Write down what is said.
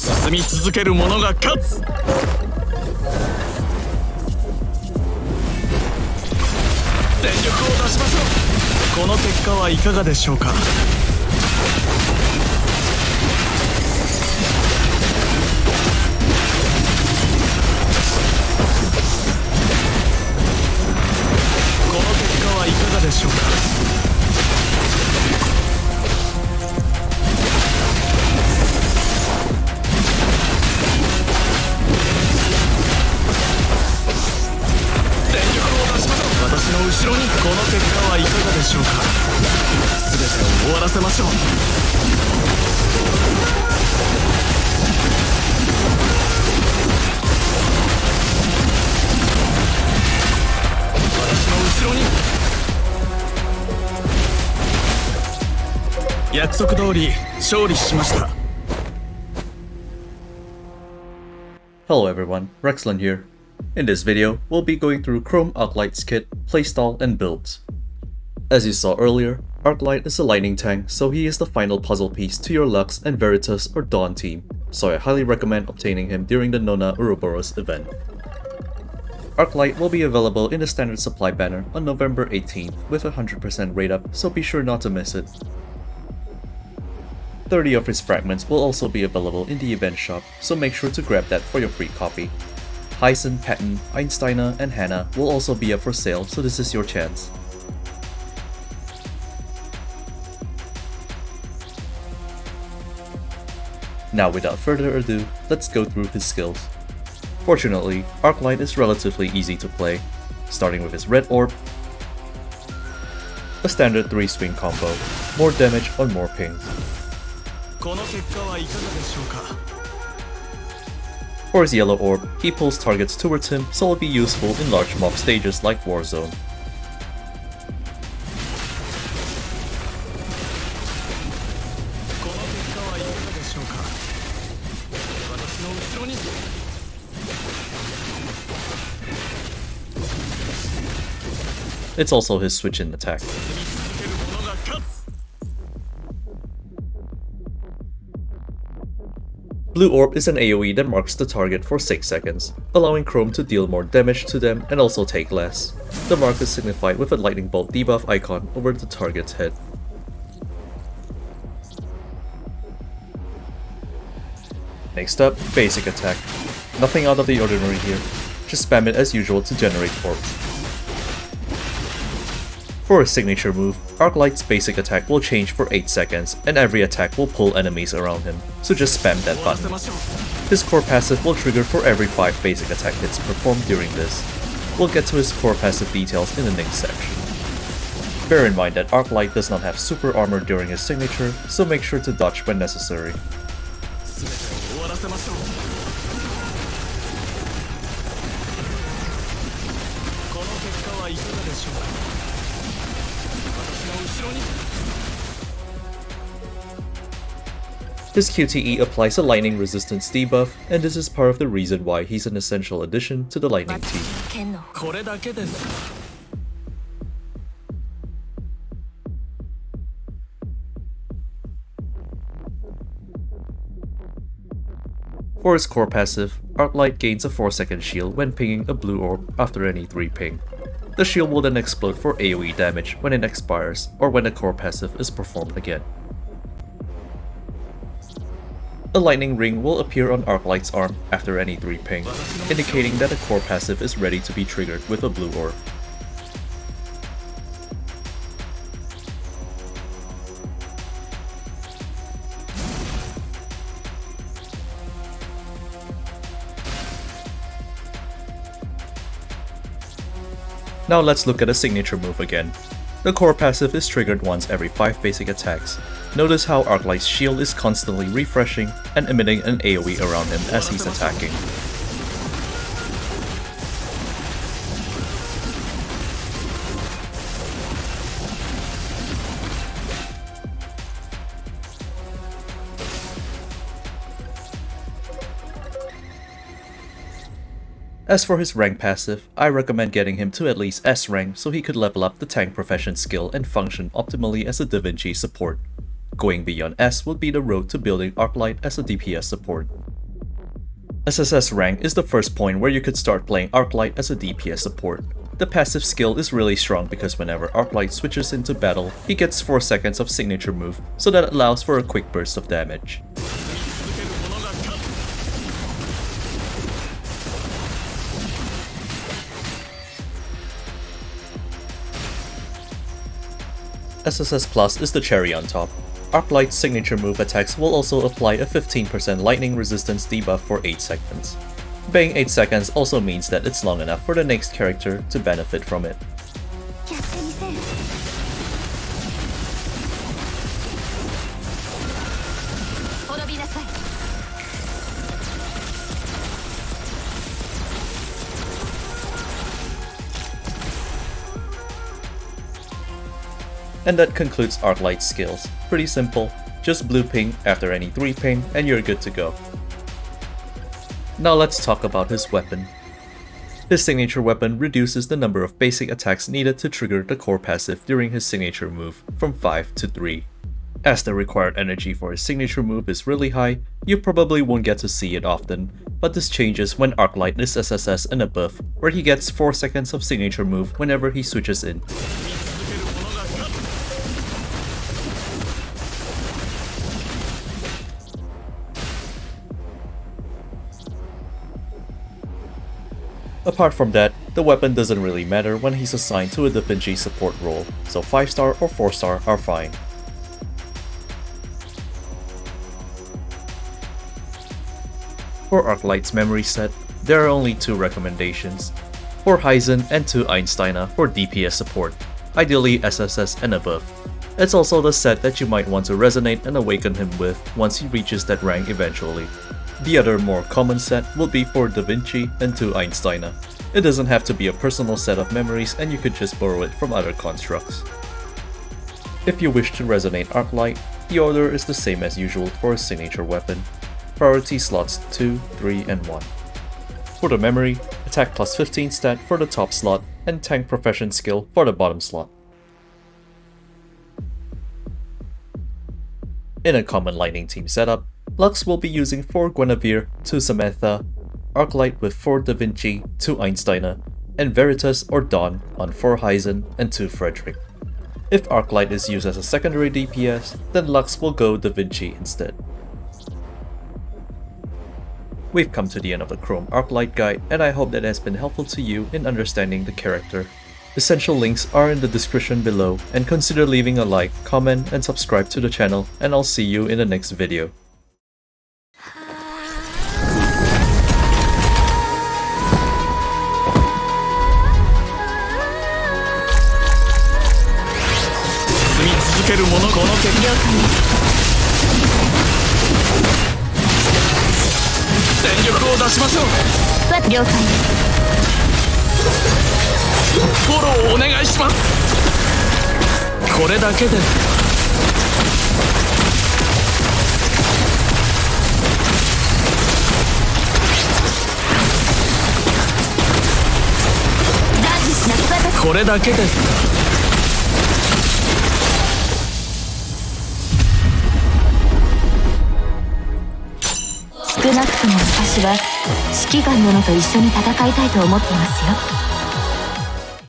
進み続ける者が勝つ。全力を出しましょう。この結果はいかがでしょうか。この結果はいかがでしょうか。私の後ろに。この結果はいかがでしょうか。全てを終わらせましょう。私の後ろに。約束通り勝利しました。 Hello everyone, Rexlent here. In this video, we'll be going through Chrome Arclight's kit, playstyle, and builds. As you saw earlier, Arclight is a lightning tank, so he is the final puzzle piece to your Lux and Veritas or Dawn team, so I highly recommend obtaining him during the Nona Ouroboros event. Arclight will be available in the standard supply banner on November 18th with a 100% rate up, so be sure not to miss it. 30 of his fragments will also be available in the event shop, so make sure to grab that for your free copy. Hyson, Patton, Einsteiner, and Hannah will also be up for sale, so this is your chance. Now without further ado, let's go through his skills. Fortunately, Arclight is relatively easy to play, starting with his red orb, a standard 3-swing combo, more damage on more pings. For his yellow orb, he pulls targets towards him, so will be useful in large mob stages like Warzone. It's also his switch-in attack. Blue Orb is an AoE that marks the target for 6 seconds, allowing Chrome to deal more damage to them and also take less. The mark is signified with a lightning bolt debuff icon over the target's head. Next up, basic attack. Nothing out of the ordinary here, just spam it as usual to generate orbs. For his signature move, Arclight's basic attack will change for 8 seconds, and every attack will pull enemies around him, so just spam that button. His core passive will trigger for every 5 basic attack hits performed during this. We'll get to his core passive details in the next section. Bear in mind that Arclight does not have super armor during his signature, so make sure to dodge when necessary. His QTE applies a lightning resistance debuff, and this is part of the reason why he's an essential addition to the lightning team. For his core passive, Arclight gains a 4-second shield when pinging a blue orb after any 3 ping. The shield will then explode for AoE damage when it expires, or when the core passive is performed again. A lightning ring will appear on Arclight's arm after any 3 ping, indicating that the core passive is ready to be triggered with a blue orb. Now let's look at a signature move again. The core passive is triggered once every 5 basic attacks. Notice how Arclight's shield is constantly refreshing and emitting an AoE around him as he's attacking. As for his rank passive, I recommend getting him to at least S rank so he could level up the tank profession skill and function optimally as a Da Vinci support. Going beyond S would be the road to building Arclight as a DPS support. SSS rank is the first point where you could start playing Arclight as a DPS support. The passive skill is really strong because whenever Arclight switches into battle, he gets 4 seconds of signature move, so that allows for a quick burst of damage. SSS Plus is the cherry on top. Arclight's signature move attacks will also apply a 15% lightning resistance debuff for 8 seconds. Being 8 seconds also means that it's long enough for the next character to benefit from it. And that concludes Arclight's skills. Pretty simple, just blue ping after any 3 ping and you're good to go. Now let's talk about his weapon. His signature weapon reduces the number of basic attacks needed to trigger the core passive during his signature move from 5 to 3. As the required energy for his signature move is really high, you probably won't get to see it often, but this changes when Arclight is SSS and above, where he gets 4 seconds of signature move whenever he switches in. Apart from that, the weapon doesn't really matter when he's assigned to a Da Vinci support role, so 5-star or 4-star are fine. For Arclight's memory set, there are only 2 recommendations, 4 Heisen and 2 Einsteiner for DPS support, ideally SSS and above. It's also the set that you might want to resonate and awaken him with once he reaches that rank eventually. The other more common set will be for Da Vinci and 2 Einsteiner. It doesn't have to be a personal set of memories and you could just borrow it from other constructs. If you wish to resonate Arclight, the order is the same as usual for a signature weapon. Priority slots 2, 3, and 1. For the memory, attack plus 15 stat for the top slot and tank profession skill for the bottom slot. In a common lightning team setup, Lux will be using 4 Guinevere, 2 Samantha, Arclight with 4 Da Vinci, 2 Einsteiner, and Veritas or Dawn on 4 Heisen and 2 Frederick. If Arclight is used as a secondary DPS, then Lux will go Da Vinci instead. We've come to the end of the Chrome Arclight guide, and I hope that has been helpful to you in understanding the character. Essential links are in the description below, and consider leaving a like, comment, and subscribe to the channel, and I'll see you in the next video.これだけです。少なくとも私は指揮官殿と一緒に戦いたいと思っていますよ。